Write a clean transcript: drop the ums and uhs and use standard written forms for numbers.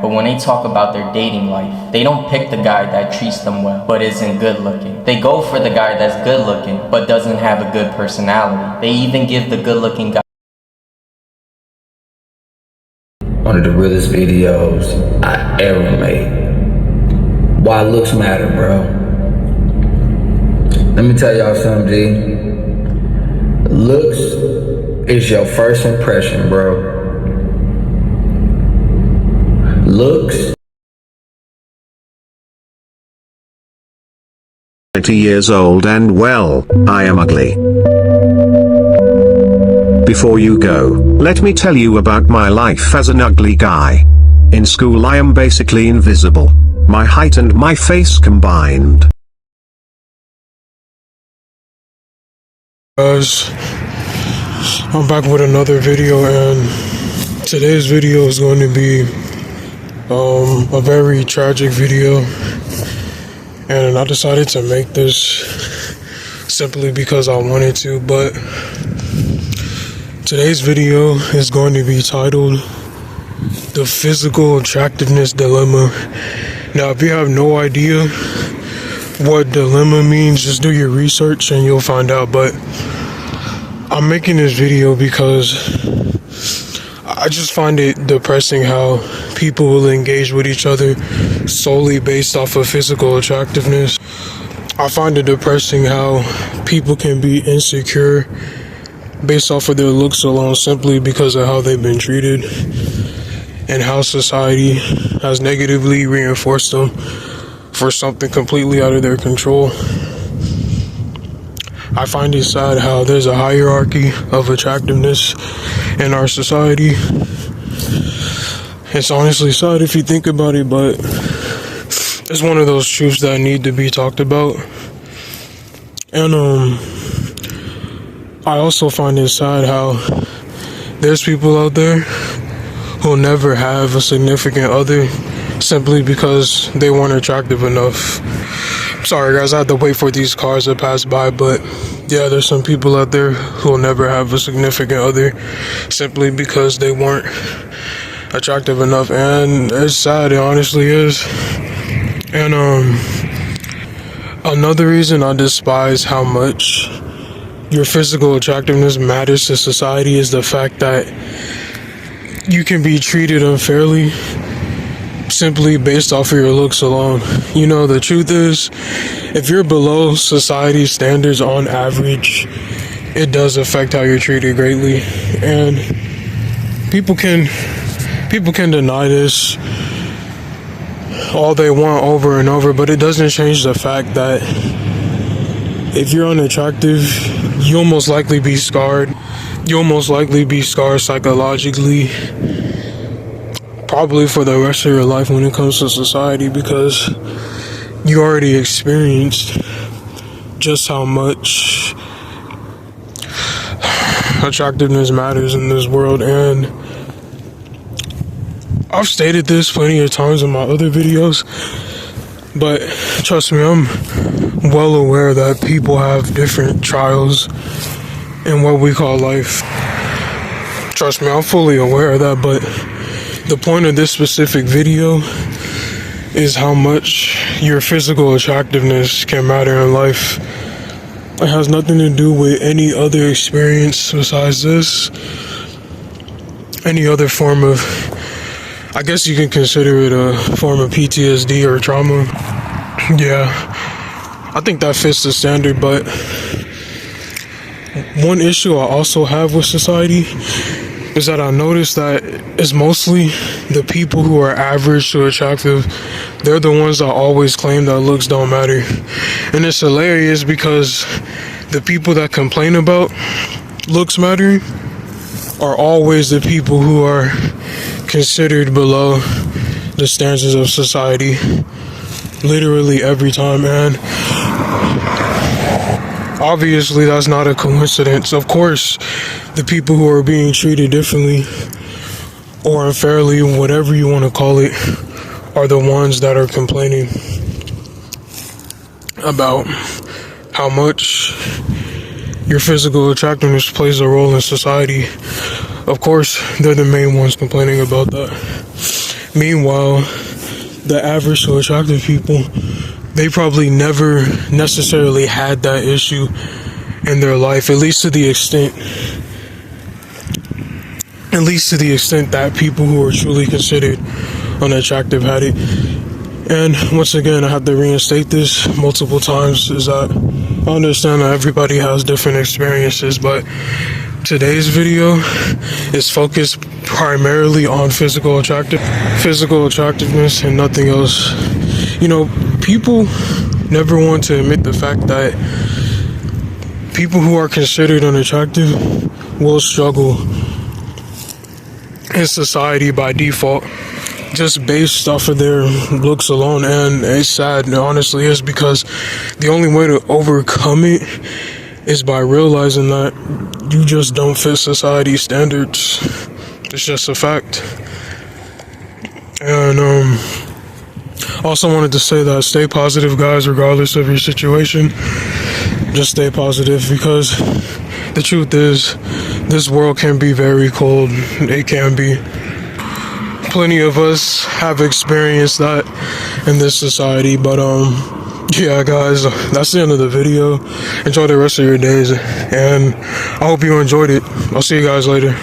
But when they talk about their dating life, they don't pick the guy that treats them well, but isn't good looking. They go for the guy that's good looking, but doesn't have a good personality. They even give the good looking guy one of the realest videos I ever made. Why looks matter, bro. Let me tell y'all something, G. Looks is your first impression, bro. Looks. 20 years old and well, I am ugly. Before you go, let me tell you about my life as an ugly guy. In school I am basically invisible. My height and my face combined. Guys, I'm back with another video, and today's video is going to be a very tragic video, and I decided to make this simply because I wanted to. But today's video is going to be titled The Physical Attractiveness Dilemma. Now, if you have no idea what dilemma means, just do your research and you'll find out. But I'm making this video because I just find it depressing how people will engage with each other solely based off of physical attractiveness. I find it depressing how people can be insecure based off of their looks alone simply because of how they've been treated and how society has negatively reinforced them for something completely out of their control. I find it sad how there's a hierarchy of attractiveness in our society. It's honestly sad if you think about it, but it's one of those truths that need to be talked about. And I also find it sad how there's people out there who'll never have a significant other simply because they weren't attractive enough. Sorry guys, I had to wait for these cars to pass by, but yeah, there's some people out there who'll never have a significant other simply because they weren't attractive enough, and it's sad, it honestly is. And another reason I despise how much your physical attractiveness matters to society is the fact that you can be treated unfairly simply based off of your looks alone. You know, the truth is, if you're below society's standards on average, it does affect how you're treated greatly. And people can deny this all they want over and over, but it doesn't change the fact that if you're unattractive, you'll most likely be scarred. You'll most likely be scarred psychologically, probably for the rest of your life when it comes to society, because you already experienced just how much attractiveness matters in this world. And I've stated this plenty of times in my other videos, but trust me, I'm well aware that people have different trials in what we call life. Trust me, I'm fully aware of that, but the point of this specific video is how much your physical attractiveness can matter in life. It has nothing to do with any other experience besides this. Any other form of, I guess you can consider it a form of PTSD or trauma. Yeah, I think that fits the standard. But one issue I also have with society is that I noticed that it's mostly the people who are average to attractive. They're the ones that always claim that looks don't matter. And it's hilarious because the people that complain about looks mattering are always the people who are considered below the standards of society. Literally every time, man. Obviously, that's not a coincidence. Of course, the people who are being treated differently or unfairly, whatever you want to call it, are the ones that are complaining about how much your physical attractiveness plays a role in society. Of course, they're the main ones complaining about that. Meanwhile, the average to attractive people, they probably never necessarily had that issue in their life, at least to the extent that people who are truly considered unattractive had it. And once again, I have to reinstate this multiple times, is that I understand that everybody has different experiences, but today's video is focused primarily on physical attractiveness and nothing else. You know, people never want to admit the fact that people who are considered unattractive will struggle in society by default, just based off of their looks alone. And it's sad, it honestly is, because the only way to overcome it is by realizing that you just don't fit society's standards. It's just a fact. And also wanted to say that stay positive, guys, regardless of your situation. Just stay positive, because the truth is, this world can be very cold. It can be. Plenty of us have experienced that in this society. But yeah, guys, that's the end of the video. Enjoy the rest of your days, and I hope you enjoyed it. I'll see you guys later.